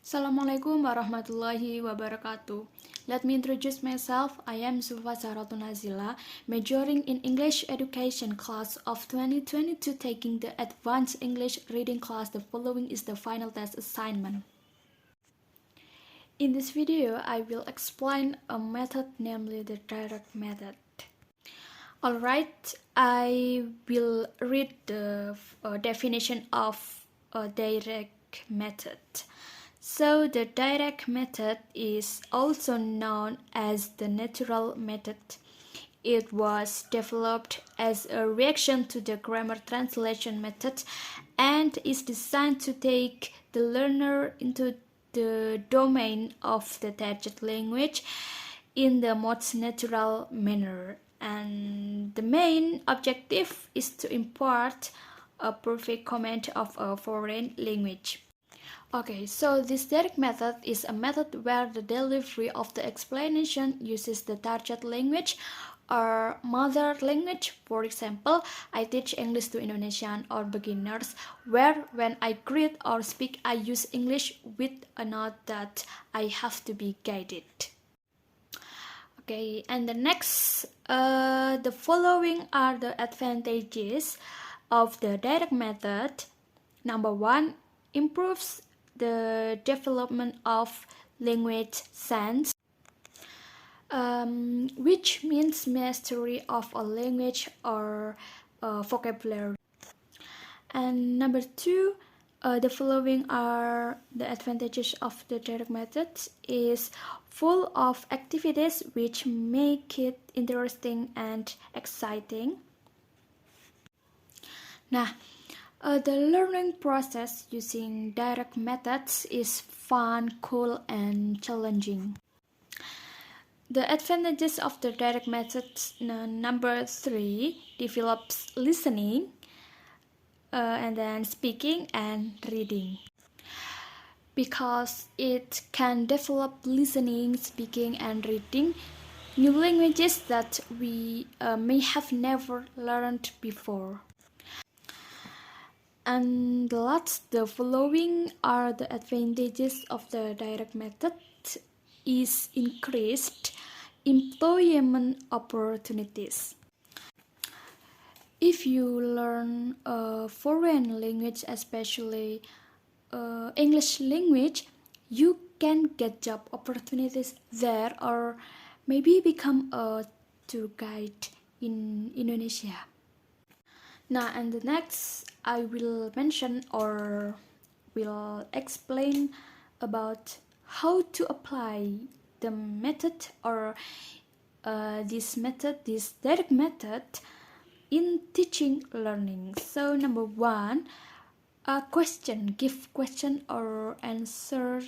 Assalamualaikum warahmatullahi wabarakatuh. Let me introduce myself. I am Zulfa Zahratun Nazila, majoring in English Education class of 2022, taking the Advanced English Reading class. The following is the final test assignment. In this video, I will explain a method, namely the direct method. Alright, I will read the definition of a direct method. So the direct method is also known as the natural method. It was developed as a reaction to the grammar translation method and is designed to take the learner into the domain of the target language in the most natural manner. And the main objective is to impart a perfect command of a foreign language. Okay, so this direct method is a method where the delivery of the explanation uses the target language or mother language. For example, I teach English to Indonesian or beginners, where when I greet or speak, I use English with a note that I have to be guided. Okay, and the following are the advantages of the direct method. Number one, improves the development of language sense, which means mastery of a language or vocabulary. And number two, the following are the advantages of the direct method is full of activities which make it interesting and exciting. Nah, the learning process using direct methods is fun, cool, and challenging. The advantages of the direct method, number three, develops listening, and then speaking and reading. Because it can develop listening, speaking, and reading new languages that we may have never learned before. And the following are the advantages of the direct method is increased employment opportunities. If you learn a foreign language, especially English language, you can get job opportunities there or maybe become a tour guide in Indonesia. Now, and the next I will mention or will explain about how to apply the method or this direct method in teaching learning. So number one, give question or answer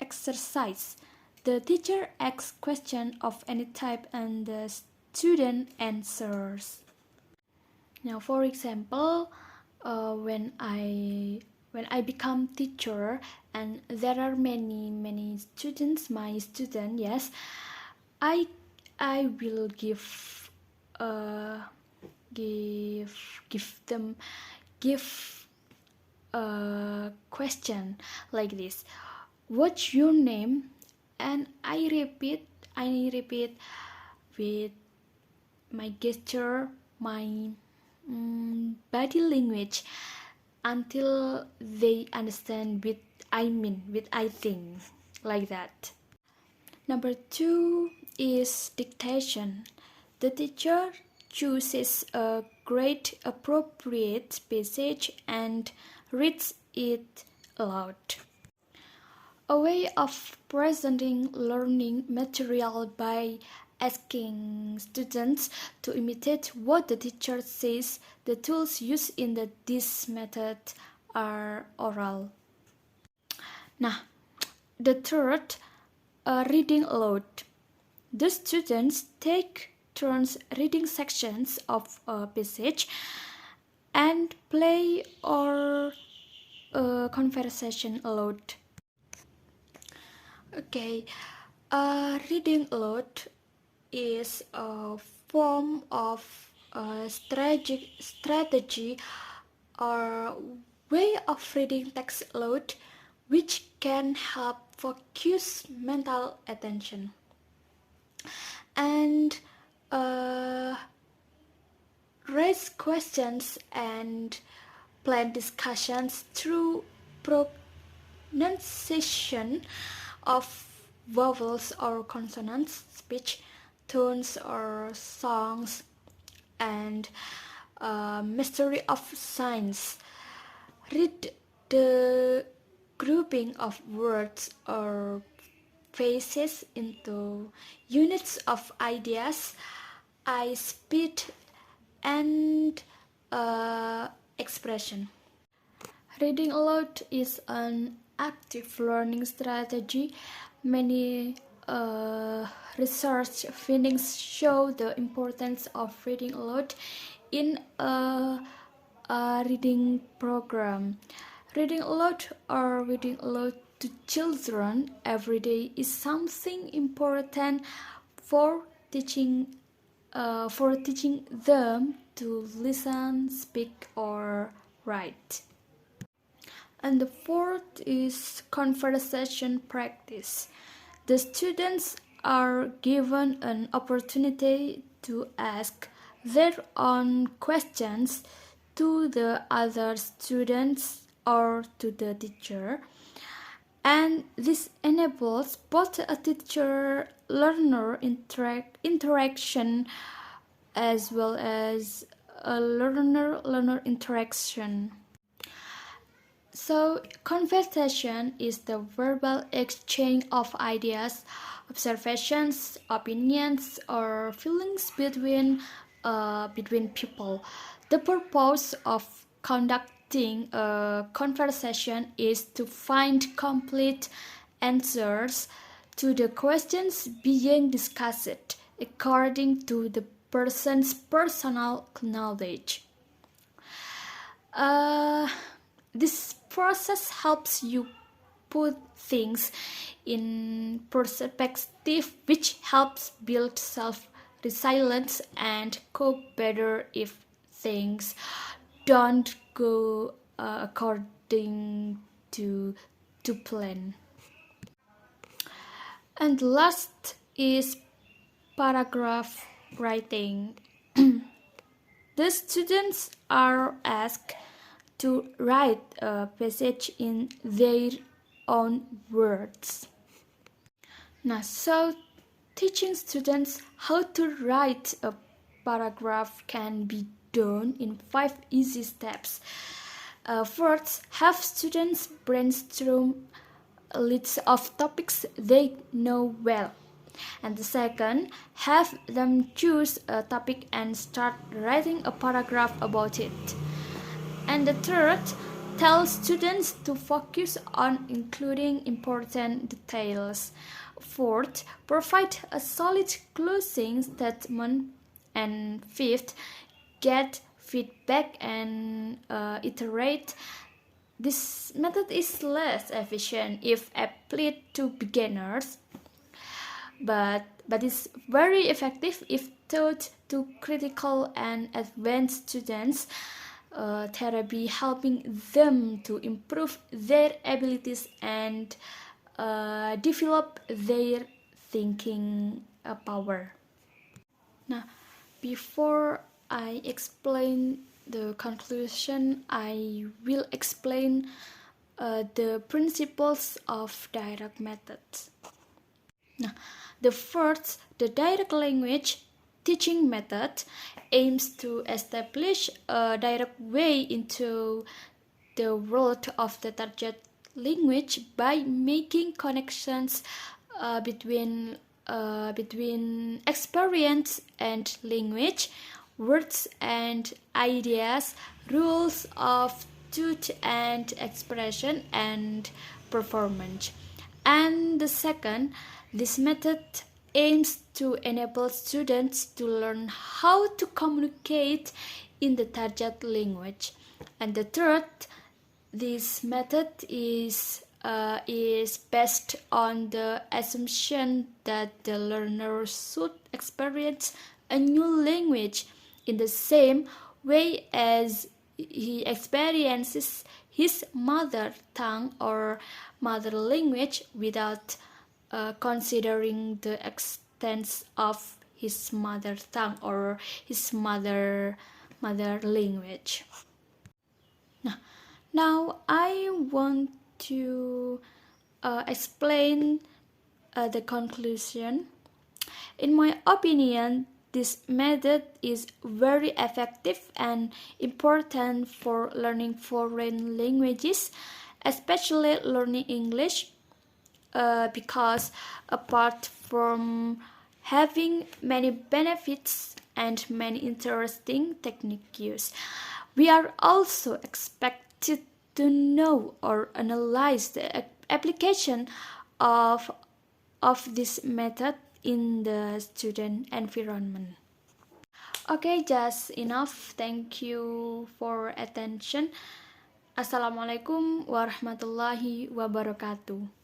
exercise. The teacher asks question of any type and the student answers. Now, for example, when I become teacher and there are many students, my student, yes, I will give them a question like this: what's your name? And I repeat with my gesture, my body language until they understand what I think, like that. Number two is dictation. The teacher chooses a grade appropriate passage and reads it aloud. A way of presenting learning material by asking students to imitate what the teacher says. The tools used in this method are oral. Nah, the third, reading aloud. The students take turns reading sections of a passage and play or conversation aloud. Okay, reading aloud is a form of strategy or way of reading text aloud which can help focus mental attention and raise questions and plan discussions through pronunciation of vowels or consonants, speech, tunes or songs, and mystery of signs. Read the grouping of words or phrases into units of ideas, eye speed, and expression. Reading aloud is an active learning strategy. Many research findings show the importance of reading aloud in a reading program. Reading aloud or reading aloud to children every day is something important for teaching them to listen, speak, or write. And the fourth is conversation practice. The students are given an opportunity to ask their own questions to the other students or to the teacher, and this enables both a teacher-learner interaction as well as a learner-learner interaction. So, conversation is the verbal exchange of ideas, observations, opinions, or feelings between people. The purpose of conducting a conversation is to find complete answers to the questions being discussed according to the person's personal knowledge. This process helps you put things in perspective, which helps build self-resilience and cope better if things don't go according to plan. And last is paragraph writing. The students are asked to write a passage in their own words. Now, so teaching students how to write a paragraph can be done in 5 easy steps. First, have students brainstorm a list of topics they know well. And the second, have them choose a topic and start writing a paragraph about it. And the third, tell students to focus on including important details. Fourth, provide a solid closing statement. And fifth, get feedback and iterate. This method is less efficient if applied to beginners, but it's very effective if taught to critical and advanced students. Therapy helping them to improve their abilities and develop their thinking power. Now, before I explain the conclusion, I will explain the principles of direct methods. Now, the first, the direct language teaching method aims to establish a direct way into the world of the target language by making connections between experience and language, words and ideas, rules of thought and expression, and performance. And the second, this method aims to enable students to learn how to communicate in the target language. And the third, this method is based on the assumption that the learner should experience a new language in the same way as he experiences his mother tongue or mother language without considering the extent of his mother tongue or his mother language. Now I want to explain the conclusion. In my opinion, this method is very effective and important for learning foreign languages, especially learning English, because apart from having many benefits and many interesting techniques, we are also expected to know or analyze the application of this method in the student environment. Okay, just enough. Thank you for attention. Assalamualaikum warahmatullahi wabarakatuh.